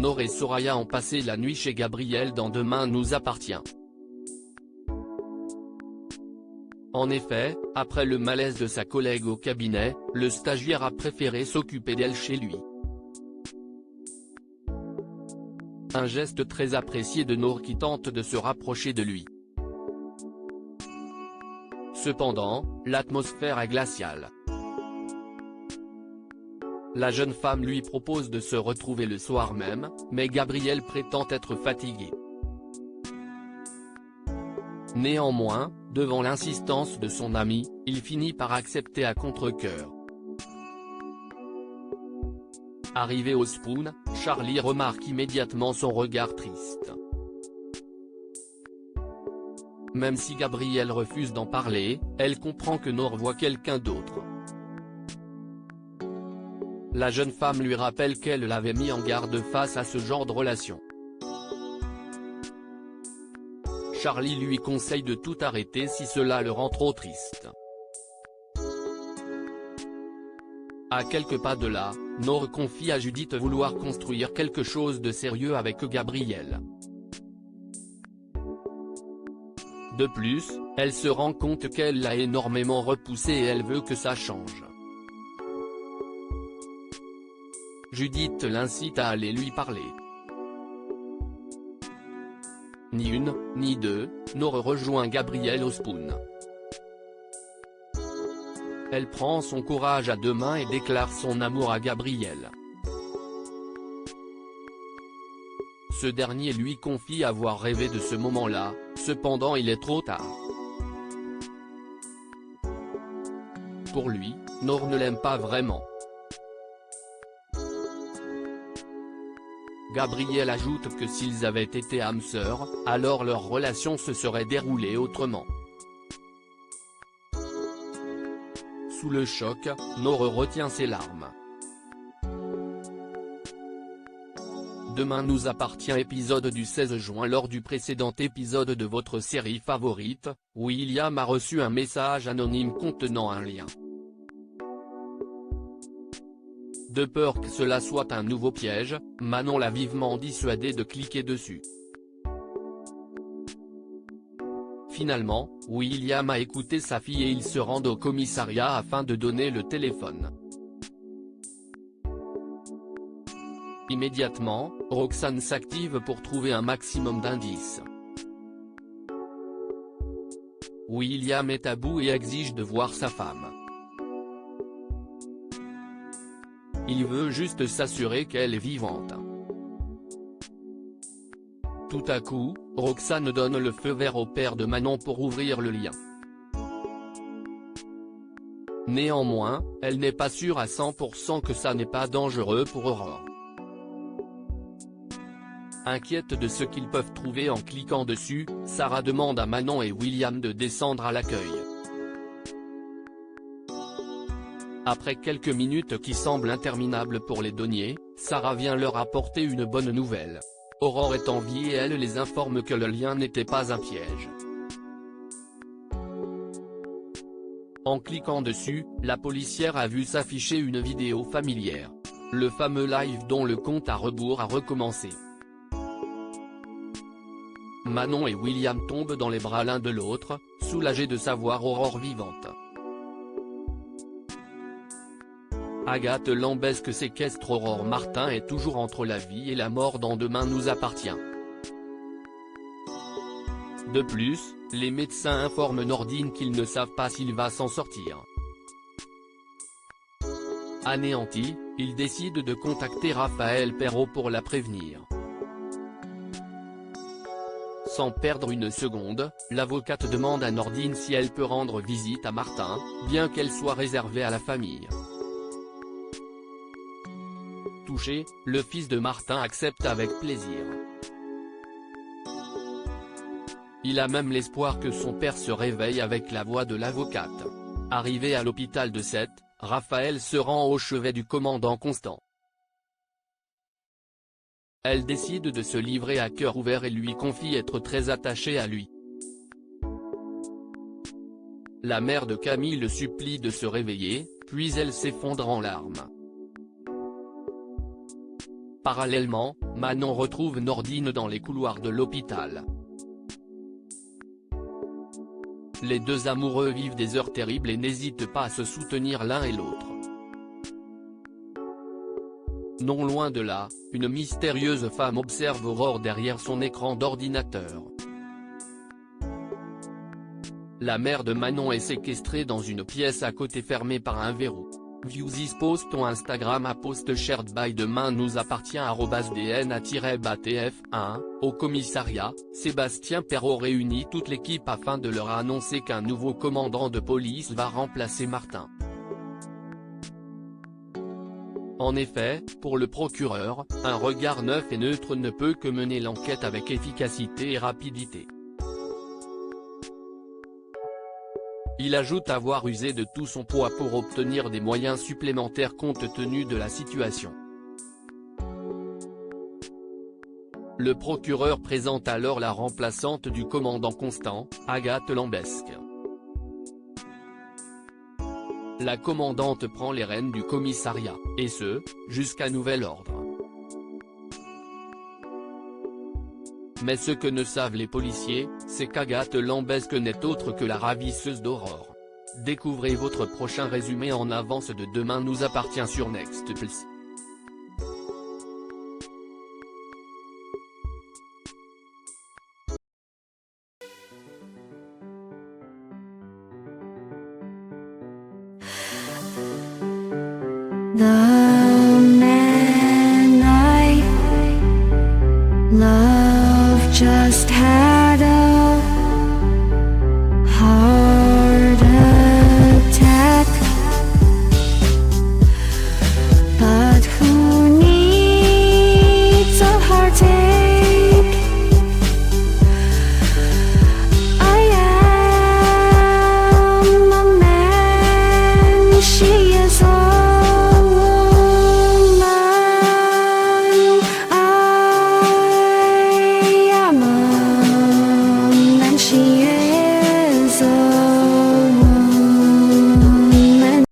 Nor et Soraya ont passé la nuit chez Gabriel dans Demain nous appartient. En effet, après le malaise de sa collègue au cabinet, le stagiaire a préféré s'occuper d'elle chez lui. Un geste très apprécié de Nor qui tente de se rapprocher de lui. Cependant, l'atmosphère est glaciale. La jeune femme lui propose de se retrouver le soir même, mais Gabriel prétend être fatigué. Néanmoins, devant l'insistance de son ami, il finit par accepter à contre-cœur. Arrivé au Spoon, Charlie remarque immédiatement son regard triste. Même si Gabriel refuse d'en parler, elle comprend que Nor voit quelqu'un d'autre. La jeune femme lui rappelle qu'elle l'avait mis en garde face à ce genre de relation. Charlie lui conseille de tout arrêter si cela le rend trop triste. À quelques pas de là, Nor confie à Judith vouloir construire quelque chose de sérieux avec Gabriel. De plus, elle se rend compte qu'elle l'a énormément repoussé et elle veut que ça change. Judith l'incite à aller lui parler. Ni une, ni deux, Nor rejoint Gabriel au Spoon. Elle prend son courage à deux mains et déclare son amour à Gabriel. Ce dernier lui confie avoir rêvé de ce moment-là, cependant il est trop tard. Pour lui, Nor ne l'aime pas vraiment. Gabriel ajoute que s'ils avaient été âmes sœurs, alors leur relation se serait déroulée autrement. Sous le choc, Nor retient ses larmes. Demain nous appartient épisode du 16 juin. Lors du précédent épisode de votre série favorite, William a reçu un message anonyme contenant un lien. De peur que cela soit un nouveau piège, Manon l'a vivement dissuadé de cliquer dessus. Finalement, William a écouté sa fille et ils se rendent au commissariat afin de donner le téléphone. Immédiatement, Roxane s'active pour trouver un maximum d'indices. William est à bout et exige de voir sa femme. Il veut juste s'assurer qu'elle est vivante. Tout à coup, Roxane donne le feu vert au père de Manon pour ouvrir le lien. Néanmoins, elle n'est pas sûre à 100% que ça n'est pas dangereux pour Aurore. Inquiète de ce qu'ils peuvent trouver en cliquant dessus, Sarah demande à Manon et William de descendre à l'accueil. Après quelques minutes qui semblent interminables pour les douaniers, Sarah vient leur apporter une bonne nouvelle. Aurore est en vie et elle les informe que le lien n'était pas un piège. En cliquant dessus, la policière a vu s'afficher une vidéo familière. Le fameux live dont le compte à rebours a recommencé. Manon et William tombent dans les bras l'un de l'autre, soulagés de savoir Aurore vivante. Agathe Lambesque séquestre Aurore Martin est toujours entre la vie et la mort dans Demain nous appartient. De plus, les médecins informent Nordine qu'ils ne savent pas s'il va s'en sortir. Anéanti, ils décident de contacter Raphaël Perrault pour la prévenir. Sans perdre une seconde, l'avocate demande à Nordine si elle peut rendre visite à Martin, bien qu'elle soit réservée à la famille. Touché, le fils de Martin accepte avec plaisir. Il a même l'espoir que son père se réveille avec la voix de l'avocate. Arrivé à l'hôpital de Sète, Raphaël se rend au chevet du commandant Constant. Elle décide de se livrer à cœur ouvert et lui confie être très attachée à lui. La mère de Camille le supplie de se réveiller, puis elle s'effondre en larmes. Parallèlement, Manon retrouve Nordine dans les couloirs de l'hôpital. Les deux amoureux vivent des heures terribles et n'hésitent pas à se soutenir l'un et l'autre. Non loin de là, une mystérieuse femme observe Aurore derrière son écran d'ordinateur. La mère de Manon est séquestrée dans une pièce à côté fermée par un verrou. View this post on Instagram. A post shared by demain nous appartient @dna-batf1. Au commissariat, Sébastien Perrault réunit toute l'équipe afin de leur annoncer qu'un nouveau commandant de police va remplacer Martin. En effet, pour le procureur, un regard neuf et neutre ne peut que mener l'enquête avec efficacité et rapidité. Il ajoute avoir usé de tout son poids pour obtenir des moyens supplémentaires compte tenu de la situation. Le procureur présente alors la remplaçante du commandant Constant, Agathe Lambesque. La commandante prend les rênes du commissariat, et ce, jusqu'à nouvel ordre. Mais ce que ne savent les policiers, c'est qu'Agathe Lambesque n'est autre que la ravisseuse d'Aurore. Découvrez votre prochain résumé en avance de Demain nous appartient sur Next Plus. 나